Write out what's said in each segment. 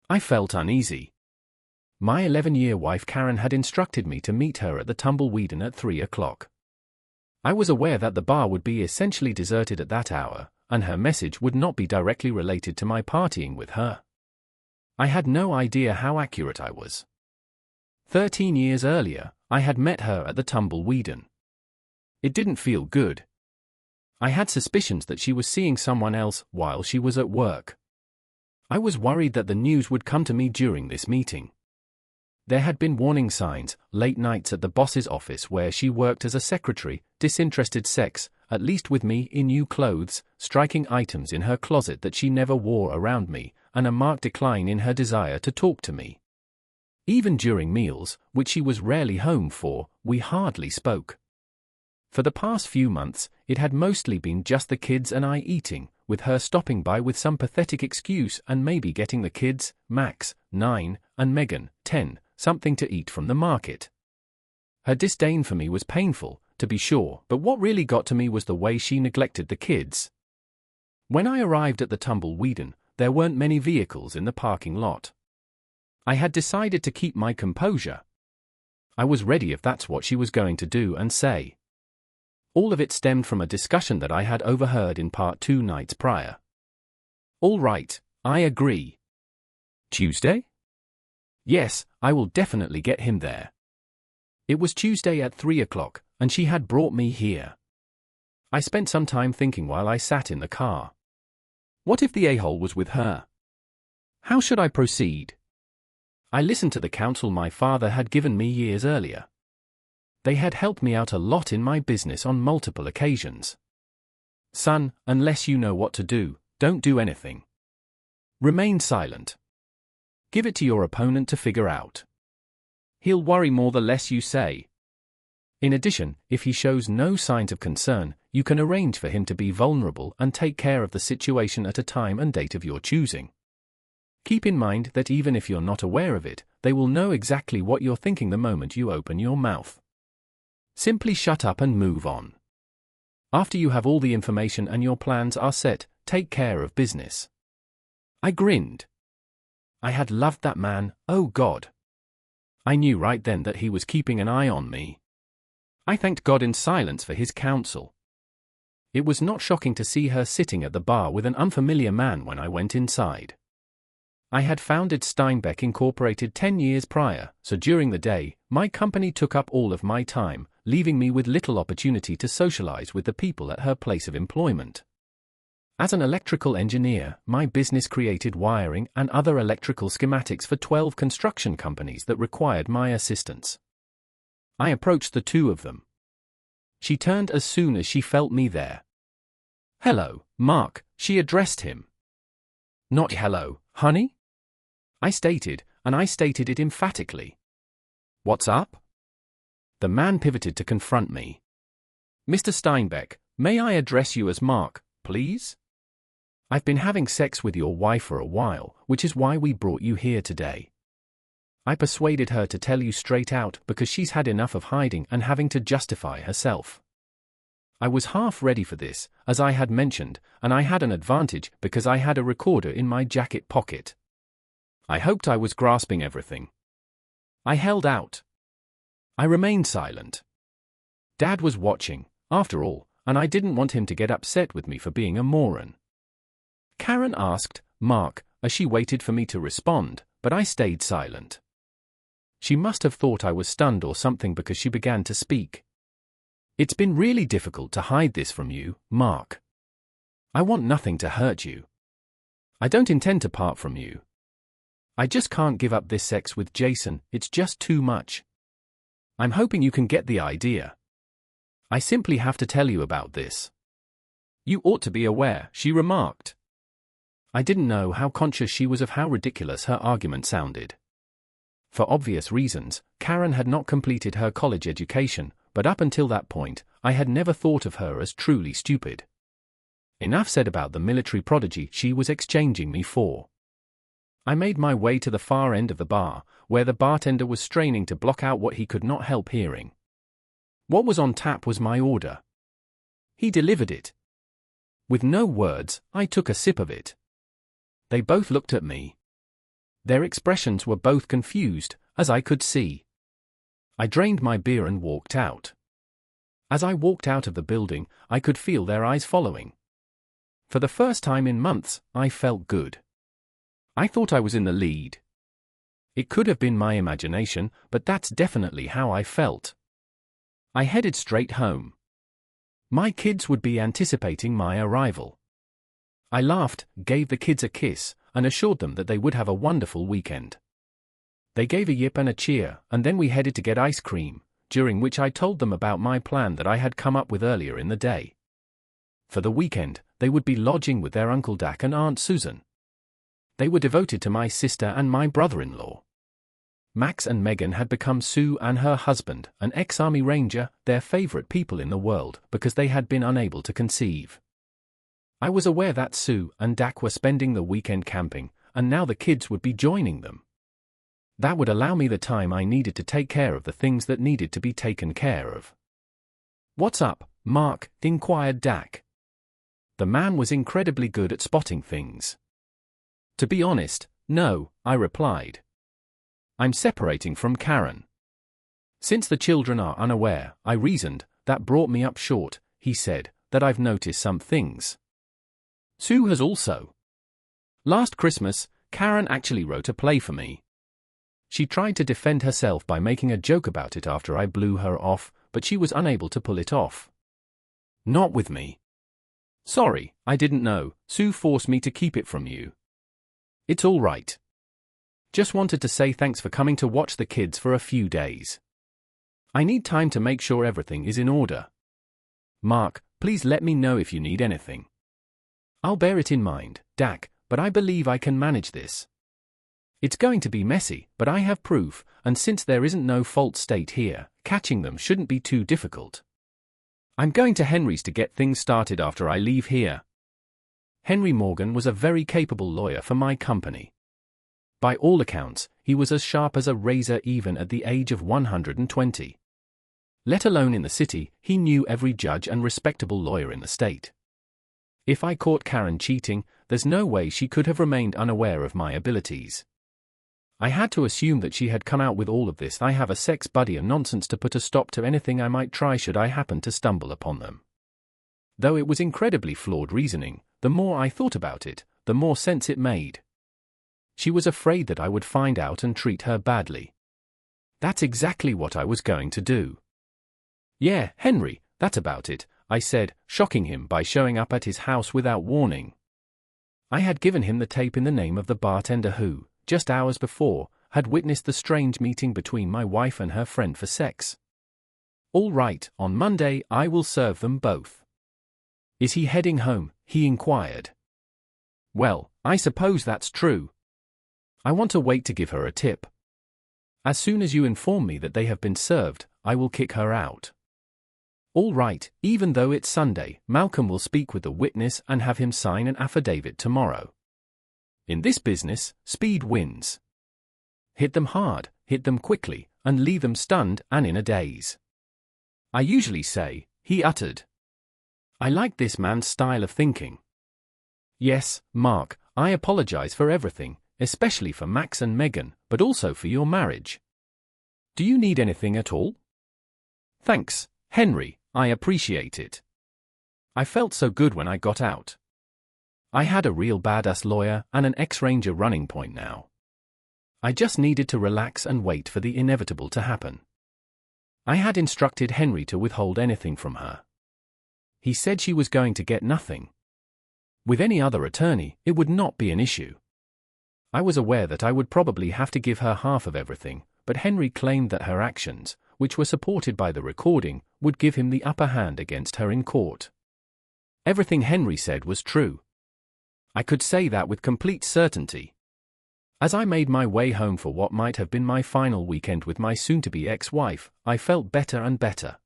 I felt uneasy. My 11-year wife Karen had instructed me to meet her at the Tumbleweed Inn at 3 o'clock. I was aware that the bar would be essentially deserted at that hour, and her message would not be directly related to my partying with her. I had no idea how accurate I was. 13 years earlier, I had met her at the Tumbleweed Inn. It didn't feel good. I had suspicions that she was seeing someone else while she was at work. I was worried that the news would come to me during this meeting. There had been warning signs, late nights at the boss's office where she worked as a secretary, disinterested sex, at least with me in new clothes, striking items in her closet that she never wore around me, and a marked decline in her desire to talk to me. Even during meals, which she was rarely home for, we hardly spoke. For the past few months, it had mostly been just the kids and I eating, with her stopping by with some pathetic excuse and maybe getting the kids, Max, 9, and Megan, 10, something to eat from the market. Her disdain for me was painful, to be sure, but what really got to me was the way she neglected the kids. When I arrived at the Tumbleweed Inn, there weren't many vehicles in the parking lot. I had decided to keep my composure. I was ready if that's what she was going to do and say. All of it stemmed from a discussion that I had overheard in part 2 nights prior. All right, I agree. Tuesday? Yes, I will definitely get him there. It was Tuesday at 3 o'clock, and she had brought me here. I spent some time thinking while I sat in the car. What if the a-hole was with her? How should I proceed? I listened to the counsel my father had given me years earlier. They had helped me out a lot in my business on multiple occasions. Son, unless you know what to do, don't do anything. Remain silent. Give it to your opponent to figure out. He'll worry more the less you say. In addition, if he shows no signs of concern, you can arrange for him to be vulnerable and take care of the situation at a time and date of your choosing. Keep in mind that even if you're not aware of it, they will know exactly what you're thinking the moment you open your mouth. Simply shut up and move on. After you have all the information and your plans are set, take care of business. I grinned. I had loved that man, oh God. I knew right then that he was keeping an eye on me. I thanked God in silence for his counsel. It was not shocking to see her sitting at the bar with an unfamiliar man when I went inside. I had founded Steinbeck Incorporated 10 years prior, so during the day, my company took up all of my time, leaving me with little opportunity to socialize with the people at her place of employment. As an electrical engineer, my business created wiring and other electrical schematics for 12 construction companies that required my assistance. I approached the two of them. She turned as soon as she felt me there. "Hello, Mark," she addressed him. "Not hello, honey," I stated, and I stated it emphatically. "What's up?" The man pivoted to confront me. "Mr. Steinbeck, may I address you as Mark, please? I've been having sex with your wife for a while, which is why we brought you here today. I persuaded her to tell you straight out because she's had enough of hiding and having to justify herself. I was half ready for this, as I had mentioned, and I had an advantage because I had a recorder in my jacket pocket. I hoped I was grasping everything. I held out. I remained silent. Dad was watching, after all, and I didn't want him to get upset with me for being a moron. Karen asked, Mark, as she waited for me to respond, but I stayed silent. She must have thought I was stunned or something because she began to speak. It's been really difficult to hide this from you, Mark. I want nothing to hurt you. I don't intend to part from you. I just can't give up this sex with Jason, it's just too much. I'm hoping you can get the idea. I simply have to tell you about this. You ought to be aware, she remarked. I didn't know how conscious she was of how ridiculous her argument sounded. For obvious reasons, Karen had not completed her college education, but up until that point, I had never thought of her as truly stupid. Enough said about the military prodigy she was exchanging me for. I made my way to the far end of the bar, where the bartender was straining to block out what he could not help hearing. What was on tap was my order. He delivered it. With no words, I took a sip of it. They both looked at me. Their expressions were both confused, as I could see. I drained my beer and walked out. As I walked out of the building, I could feel their eyes following. For the first time in months, I felt good. I thought I was in the lead. It could have been my imagination, but that's definitely how I felt. I headed straight home. My kids would be anticipating my arrival. I laughed, gave the kids a kiss, and assured them that they would have a wonderful weekend. They gave a yip and a cheer, and then we headed to get ice cream, during which I told them about my plan that I had come up with earlier in the day. For the weekend, they would be lodging with their Uncle Dak and Aunt Susan. They were devoted to my sister and my brother-in-law. Max and Megan had become Sue and her husband, an ex-Army Ranger, their favorite people in the world because they had been unable to conceive. I was aware that Sue and Dak were spending the weekend camping, and now the kids would be joining them. That would allow me the time I needed to take care of the things that needed to be taken care of. "What's up, Mark?" inquired Dak. The man was incredibly good at spotting things. "To be honest, no," I replied. "I'm separating from Karen." "Since the children are unaware," I reasoned, "that brought me up short," he said, "that I've noticed some things. Sue has also. Last Christmas, Karen actually wrote a play for me. She tried to defend herself by making a joke about it after I blew her off, but she was unable to pull it off. Not with me. Sorry, I didn't know. Sue forced me to keep it from you. It's all right. Just wanted to say thanks for coming to watch the kids for a few days. I need time to make sure everything is in order. Mark, please let me know if you need anything. I'll bear it in mind, Dak, but I believe I can manage this. It's going to be messy, but I have proof, and since there isn't no fault state here, catching them shouldn't be too difficult. I'm going to Henry's to get things started after I leave here. Henry Morgan was a very capable lawyer for my company. By all accounts, he was as sharp as a razor even at the age of 120. Let alone in the city, he knew every judge and respectable lawyer in the state. If I caught Karen cheating, there's no way she could have remained unaware of my abilities. I had to assume that she had come out with all of this "I have a sex buddy" and nonsense to put a stop to anything I might try should I happen to stumble upon them. Though it was incredibly flawed reasoning, the more I thought about it, the more sense it made. She was afraid that I would find out and treat her badly. That's exactly what I was going to do. Yeah, Henry, that's about it, I said, shocking him by showing up at his house without warning. I had given him the tape in the name of the bartender who, just hours before, had witnessed the strange meeting between my wife and her friend for sex. All right, on Monday I will serve them both. Is he heading home? He inquired. Well, I suppose that's true. I want to wait to give her a tip. As soon as you inform me that they have been served, I will kick her out. All right, even though it's Sunday, Malcolm will speak with the witness and have him sign an affidavit tomorrow. In this business, speed wins. Hit them hard, hit them quickly, and leave them stunned and in a daze. I usually say, he uttered. I like this man's style of thinking. Yes, Mark, I apologize for everything, especially for Max and Megan, but also for your marriage. Do you need anything at all? Thanks, Henry, I appreciate it. I felt so good when I got out. I had a real badass lawyer and an ex-Ranger running point now. I just needed to relax and wait for the inevitable to happen. I had instructed Henry to withhold anything from her. He said she was going to get nothing. With any other attorney, it would not be an issue. I was aware that I would probably have to give her half of everything, but Henry claimed that her actions, which were supported by the recording, would give him the upper hand against her in court. Everything Henry said was true. I could say that with complete certainty. As I made my way home for what might have been my final weekend with my soon-to-be ex-wife, I felt better and better.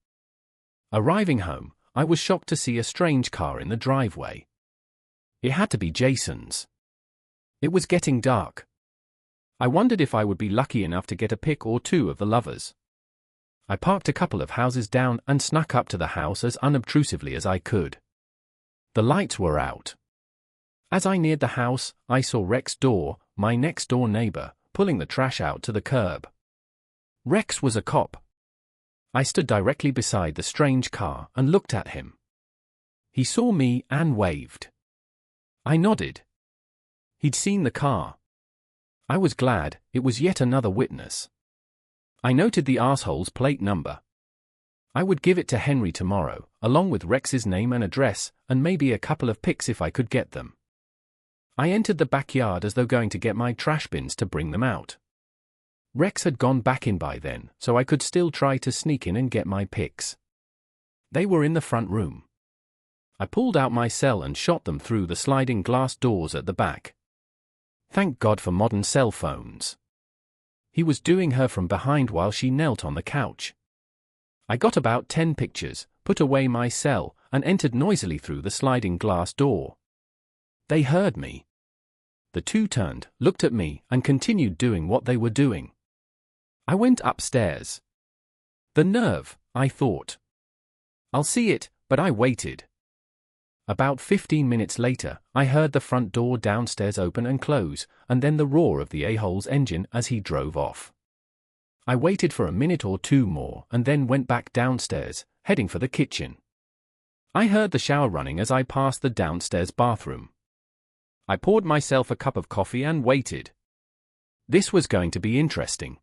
Arriving home, I was shocked to see a strange car in the driveway. It had to be Jason's. It was getting dark. I wondered if I would be lucky enough to get a pic or two of the lovers. I parked a couple of houses down and snuck up to the house as unobtrusively as I could. The lights were out. As I neared the house, I saw Rex's door, my next-door neighbor, pulling the trash out to the curb. Rex was a cop. I stood directly beside the strange car and looked at him. He saw me and waved. I nodded. He'd seen the car. I was glad. It was yet another witness. I noted the asshole's plate number. I would give it to Henry tomorrow, along with Rex's name and address, and maybe a couple of pics if I could get them. I entered the backyard as though going to get my trash bins to bring them out. Rex had gone back in by then, so I could still try to sneak in and get my pics. They were in the front room. I pulled out my cell and shot them through the sliding glass doors at the back. Thank God for modern cell phones. He was doing her from behind while she knelt on the couch. I got about 10 pictures, put away my cell, and entered noisily through the sliding glass door. They heard me. The two turned, looked at me, and continued doing what they were doing. I went upstairs. The nerve, I thought. I'll see it, but I waited. About 15 minutes later, I heard the front door downstairs open and close, and then the roar of the a-hole's engine as he drove off. I waited for a minute or two more and then went back downstairs, heading for the kitchen. I heard the shower running as I passed the downstairs bathroom. I poured myself a cup of coffee and waited. This was going to be interesting.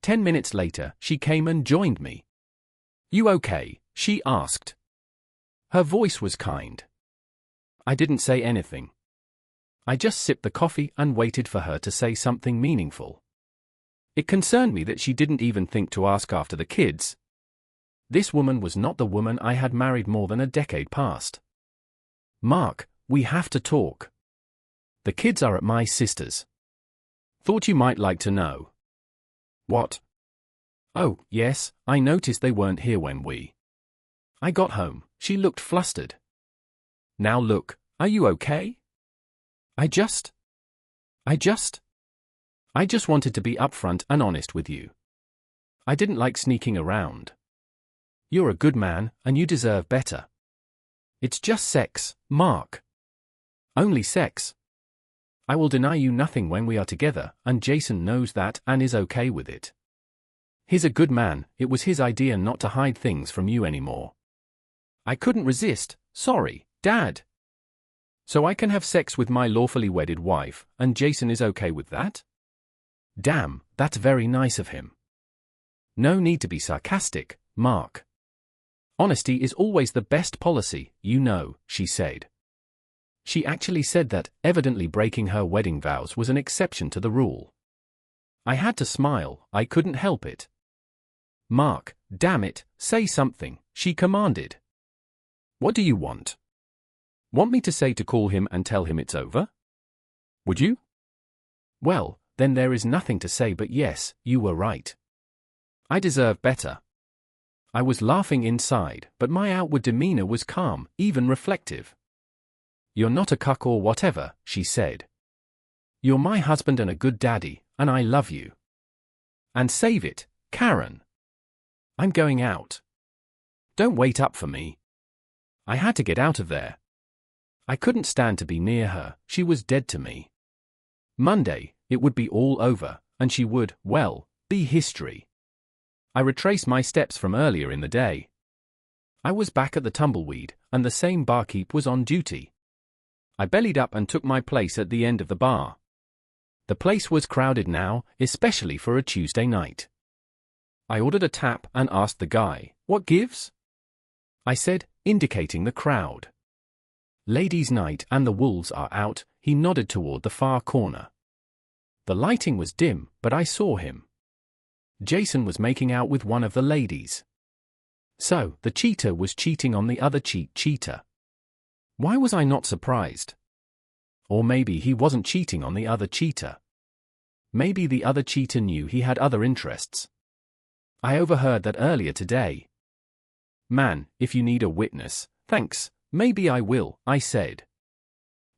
10 minutes later, she came and joined me. "You okay?" she asked. Her voice was kind. I didn't say anything. I just sipped the coffee and waited for her to say something meaningful. It concerned me that she didn't even think to ask after the kids. This woman was not the woman I had married more than a decade past. "Mark, we have to talk. The kids are at my sister's. Thought you might like to know." "What?" "Oh, yes, I noticed they weren't here when I got home." She looked flustered. "Now look, are you okay?" I just wanted to be upfront and honest with you. I didn't like sneaking around. You're a good man, and you deserve better. It's just sex, Mark. Only sex. I will deny you nothing when we are together, and Jason knows that and is okay with it. He's a good man. It was his idea not to hide things from you anymore. I couldn't resist. Sorry, Dad. So I can have sex with my lawfully wedded wife, and Jason is okay with that? Damn, that's very nice of him. No need to be sarcastic, Mark. Honesty is always the best policy, you know, she said. She actually said that, evidently breaking her wedding vows was an exception to the rule. I had to smile. I couldn't help it. Mark, damn it, say something, she commanded. What do you want? Want me to say to call him and tell him it's over? Would you? Well, then there is nothing to say but yes, you were right. I deserve better. I was laughing inside, but my outward demeanor was calm, even reflective. You're not a cuck or whatever, she said. You're my husband and a good daddy, and I love you. And save it, Karen. I'm going out. Don't wait up for me. I had to get out of there. I couldn't stand to be near her. She was dead to me. Monday, it would be all over, and she would, well, be history. I retraced my steps from earlier in the day. I was back at the Tumbleweed, and the same barkeep was on duty. I bellied up and took my place at the end of the bar. The place was crowded now, especially for a Tuesday night. I ordered a tap and asked the guy, "What gives?" I said, indicating the crowd. "Ladies' night and the wolves are out," he nodded toward the far corner. The lighting was dim, but I saw him. Jason was making out with one of the ladies. So, the cheater was cheating on the other cheater. Why was I not surprised? Or maybe he wasn't cheating on the other cheater. Maybe the other cheater knew he had other interests. I overheard that earlier today. "Man, if you need a witness, thanks, maybe I will," I said.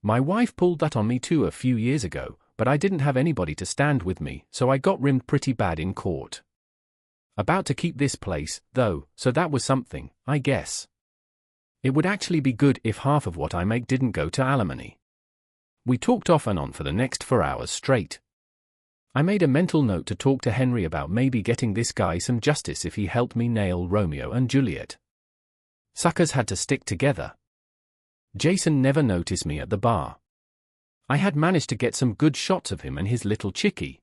My wife pulled that on me too a few years ago, but I didn't have anybody to stand with me, so I got rimmed pretty bad in court. About to keep this place, though, so that was something, I guess. It would actually be good if half of what I make didn't go to alimony. We talked off and on for the next 4 hours straight. I made a mental note to talk to Henry about maybe getting this guy some justice if he helped me nail Romeo and Juliet. Suckers had to stick together. Jason never noticed me at the bar. I had managed to get some good shots of him and his little chickie.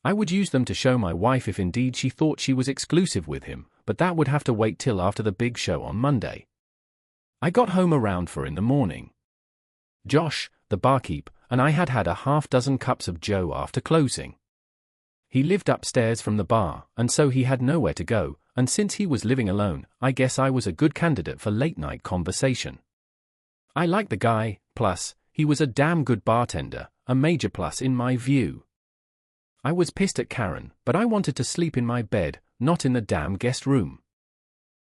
I would use them to show my wife if indeed she thought she was exclusive with him, but that would have to wait till after the big show on Monday. I got home around 4 in the morning. Josh, the barkeep, and I had had a half-dozen cups of Joe after closing. He lived upstairs from the bar, and so he had nowhere to go, and since he was living alone, I guess I was a good candidate for late-night conversation. I liked the guy, plus, he was a damn good bartender, a major plus in my view. I was pissed at Karen, but I wanted to sleep in my bed, not in the damn guest room.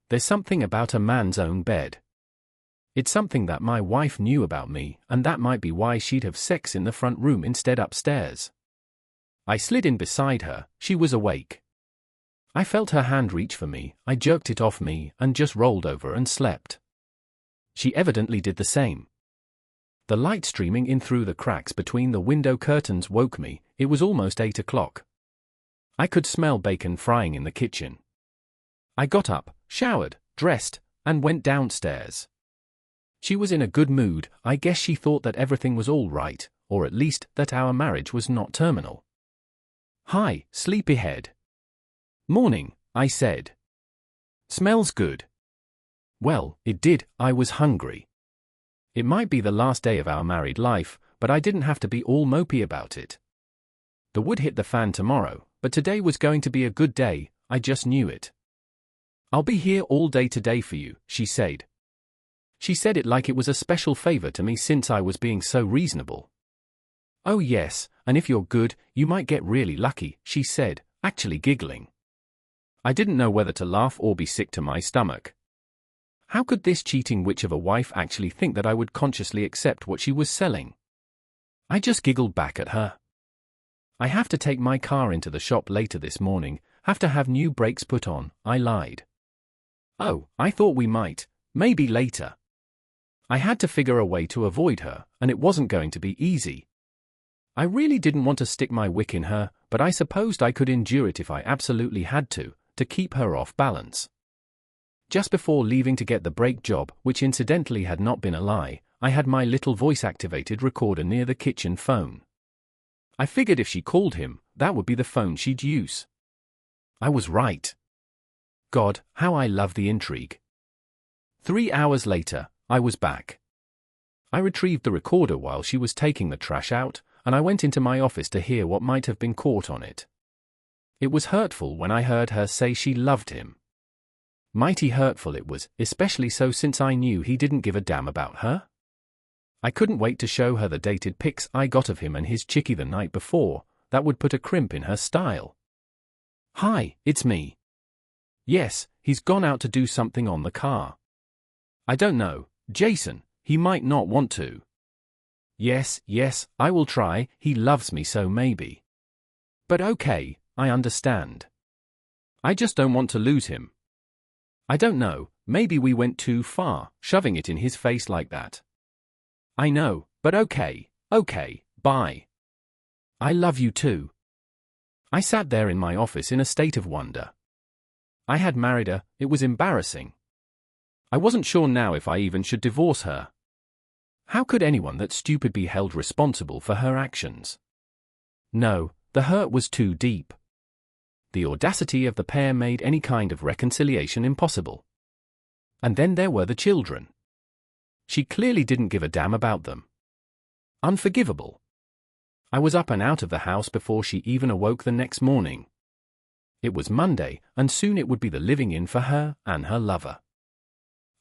There's something about a man's own bed. It's something that my wife knew about me, and that might be why she'd have sex in the front room instead upstairs. I slid in beside her, she was awake. I felt her hand reach for me, I jerked it off me, and just rolled over and slept. She evidently did the same. The light streaming in through the cracks between the window curtains woke me. It was almost 8 o'clock. I could smell bacon frying in the kitchen. I got up, showered, dressed, and went downstairs. She was in a good mood. I guess she thought that everything was all right, or at least that our marriage was not terminal. "Hi, sleepyhead." "Morning," I said. "Smells good." Well, it did. I was hungry. It might be the last day of our married life, but I didn't have to be all mopey about it. The wood hit the fan tomorrow, but today was going to be a good day, I just knew it. "I'll be here all day today for you," she said. She said it like it was a special favor to me since I was being so reasonable. "Oh yes, and if you're good, you might get really lucky," she said, actually giggling. I didn't know whether to laugh or be sick to my stomach. How could this cheating witch of a wife actually think that I would consciously accept what she was selling? I just giggled back at her. "I have to take my car into the shop later this morning, have to have new brakes put on," I lied. "Oh, I thought we might, maybe later." I had to figure a way to avoid her, and it wasn't going to be easy. I really didn't want to stick my wick in her, but I supposed I could endure it if I absolutely had to keep her off balance. Just before leaving to get the brake job, which incidentally had not been a lie, I had my little voice-activated recorder near the kitchen phone. I figured if she called him, that would be the phone she'd use. I was right. God, how I love the intrigue. 3 hours later, I was back. I retrieved the recorder while she was taking the trash out, and I went into my office to hear what might have been caught on it. It was hurtful when I heard her say she loved him. Mighty hurtful it was, especially so since I knew he didn't give a damn about her. I couldn't wait to show her the dated pics I got of him and his chickie the night before. That would put a crimp in her style. "Hi, it's me." "Yes, he's gone out to do something on the car." "I don't know, Jason, he might not want to." Yes, I will try, he loves me so maybe." "But okay, I understand. I just don't want to lose him." "I don't know, maybe we went too far, shoving it in his face like that." "I know, but okay, bye." "I love you too." I sat there in my office in a state of wonder. I had married her, it was embarrassing. I wasn't sure now if I even should divorce her. How could anyone that stupid be held responsible for her actions? No, the hurt was too deep. The audacity of the pair made any kind of reconciliation impossible. And then there were the children. She clearly didn't give a damn about them. Unforgivable. I was up and out of the house before she even awoke the next morning. It was Monday, and soon it would be the living-in for her and her lover.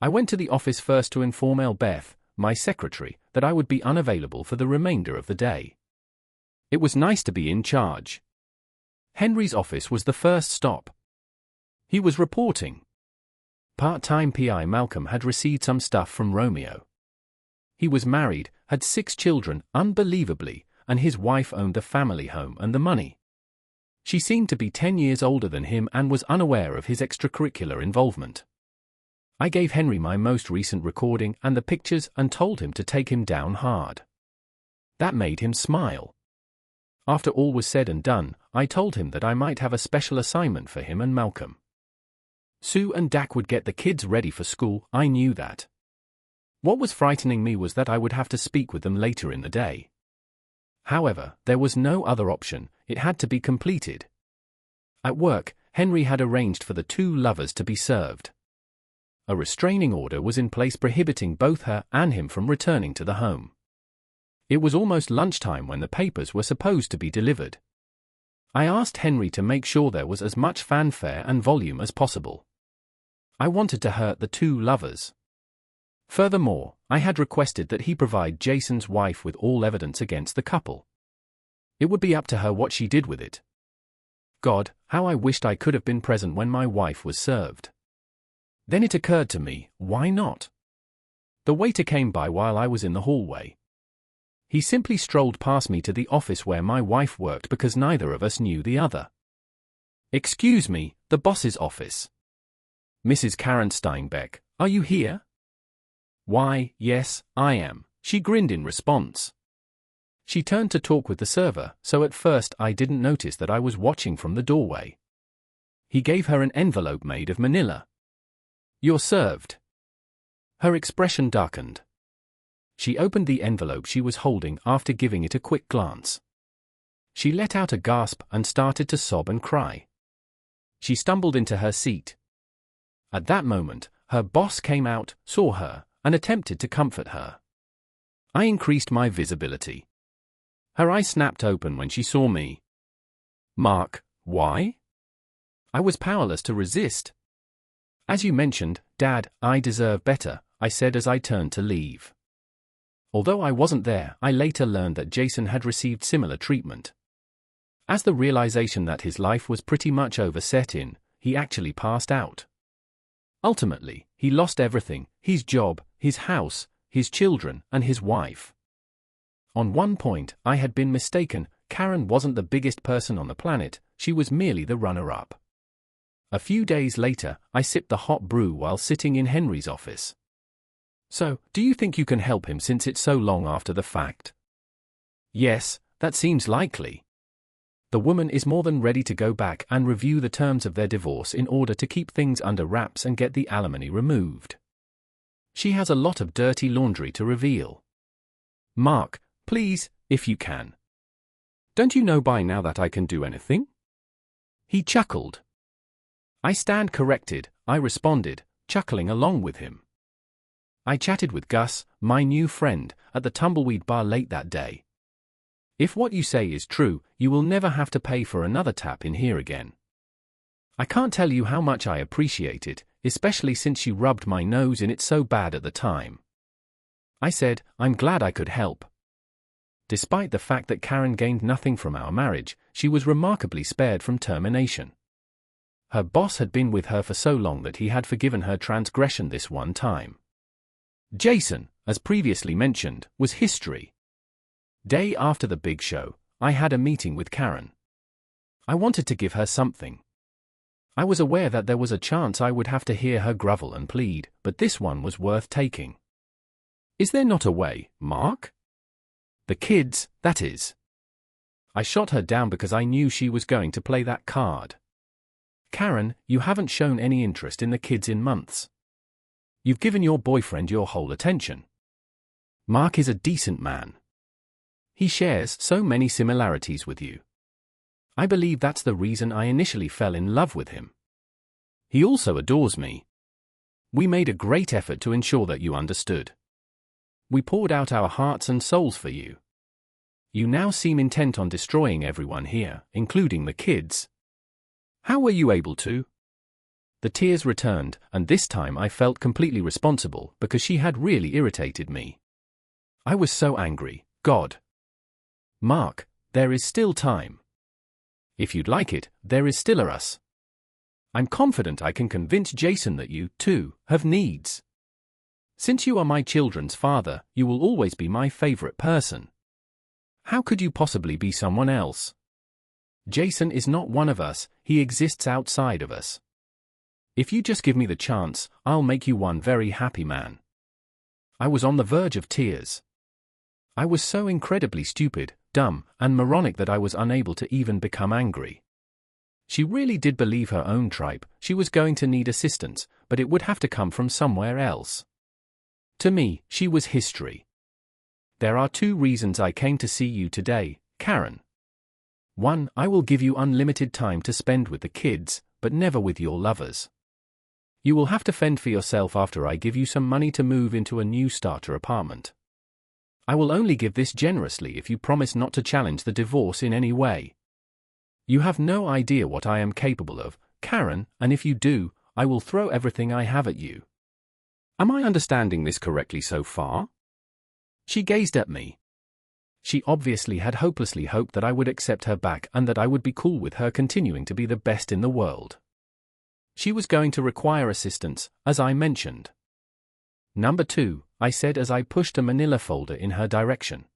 I went to the office first to inform Elbeth, my secretary, that I would be unavailable for the remainder of the day. It was nice to be in charge. Henry's office was the first stop. He was reporting. Part-time PI Malcolm had received some stuff from Romeo. He was married, had 6 children, unbelievably, and his wife owned the family home and the money. She seemed to be 10 years older than him and was unaware of his extracurricular involvement. I gave Henry my most recent recording and the pictures and told him to take him down hard. That made him smile. After all was said and done, I told him that I might have a special assignment for him and Malcolm. Sue and Dak would get the kids ready for school, I knew that. What was frightening me was that I would have to speak with them later in the day. However, there was no other option, it had to be completed. At work, Henry had arranged for the two lovers to be served. A restraining order was in place prohibiting both her and him from returning to the home. It was almost lunchtime when the papers were supposed to be delivered. I asked Henry to make sure there was as much fanfare and volume as possible. I wanted to hurt the two lovers. Furthermore, I had requested that he provide Jason's wife with all evidence against the couple. It would be up to her what she did with it. God, how I wished I could have been present when my wife was served. Then it occurred to me, why not? The waiter came by while I was in the hallway. He simply strolled past me to the office where my wife worked because neither of us knew the other. "Excuse me, the boss's office. Mrs. Karen Steinbeck, are you here?" "Why, yes, I am," she grinned in response. She turned to talk with the server, so at first I didn't notice that I was watching from the doorway. He gave her an envelope made of manila. "You're served." Her expression darkened. She opened the envelope she was holding after giving it a quick glance. She let out a gasp and started to sob and cry. She stumbled into her seat. At that moment, her boss came out, saw her, and attempted to comfort her. I increased my visibility. Her eyes snapped open when she saw me. "Mark, why?" I was powerless to resist. "As you mentioned, Dad, I deserve better," I said as I turned to leave. Although I wasn't there, I later learned that Jason had received similar treatment. As the realization that his life was pretty much over set in, he actually passed out. Ultimately, he lost everything: his job, his house, his children, and his wife. On one point, I had been mistaken. Karen wasn't the biggest person on the planet, she was merely the runner-up. A few days later, I sipped the hot brew while sitting in Henry's office. "So, do you think you can help him since it's so long after the fact?" "Yes, that seems likely." The woman is more than ready to go back and review the terms of their divorce in order to keep things under wraps and get the alimony removed. She has a lot of dirty laundry to reveal. "Mark, please, if you can. Don't you know by now that I can do anything?" He chuckled. "I stand corrected," I responded, chuckling along with him. I chatted with Gus, my new friend, at the tumbleweed bar late that day. "If what you say is true, you will never have to pay for another tap in here again. I can't tell you how much I appreciate it, especially since you rubbed my nose in it so bad at the time." I said, "I'm glad I could help." Despite the fact that Karen gained nothing from our marriage, she was remarkably spared from termination. Her boss had been with her for so long that he had forgiven her transgression this one time. Jason, as previously mentioned, was history. Day after the big show, I had a meeting with Karen. I wanted to give her something. I was aware that there was a chance I would have to hear her grovel and plead, but this one was worth taking. "Is there not a way, Mark?" "The kids, that is." I shot her down because I knew she was going to play that card. "Karen, you haven't shown any interest in the kids in months. You've given your boyfriend your whole attention. Mark is a decent man. He shares so many similarities with you. I believe that's the reason I initially fell in love with him. He also adores me. We made a great effort to ensure that you understood. We poured out our hearts and souls for you. You now seem intent on destroying everyone here, including the kids. How were you able to?" The tears returned, and this time I felt completely responsible because she had really irritated me. I was so angry. God. "Mark, there is still time. If you'd like it, there is still a us. I'm confident I can convince Jason that you, too, have needs. Since you are my children's father, you will always be my favorite person. How could you possibly be someone else? Jason is not one of us, he exists outside of us. If you just give me the chance, I'll make you one very happy man." I was on the verge of tears. I was so incredibly stupid, dumb, and moronic that I was unable to even become angry. She really did believe her own tripe. She was going to need assistance, but it would have to come from somewhere else. To me, she was history. There are 2 reasons I came to see you today, Karen. 1, I will give you unlimited time to spend with the kids, but never with your lovers. You will have to fend for yourself after I give you some money to move into a new starter apartment. I will only give this generously if you promise not to challenge the divorce in any way. You have no idea what I am capable of, Karen, and if you do, I will throw everything I have at you. Am I understanding this correctly so far? She gazed at me. She obviously had hopelessly hoped that I would accept her back and that I would be cool with her continuing to be the best in the world. She was going to require assistance, as I mentioned. Number 2, I said as I pushed a manila folder in her direction.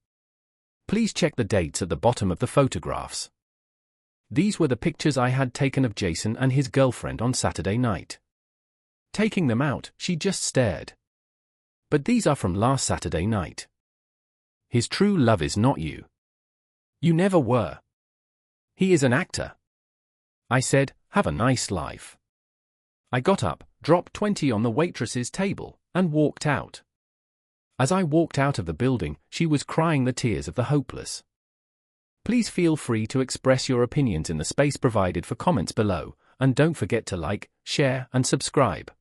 Please check the dates at the bottom of the photographs. These were the pictures I had taken of Jason and his girlfriend on Saturday night. Taking them out, she just stared. But these are from last Saturday night. His true love is not you. You never were. He is an actor. I said, have a nice life. I got up, dropped 20 on the waitress's table, and walked out. As I walked out of the building, she was crying the tears of the hopeless. Please feel free to express your opinions in the space provided for comments below, and don't forget to like, share, and subscribe.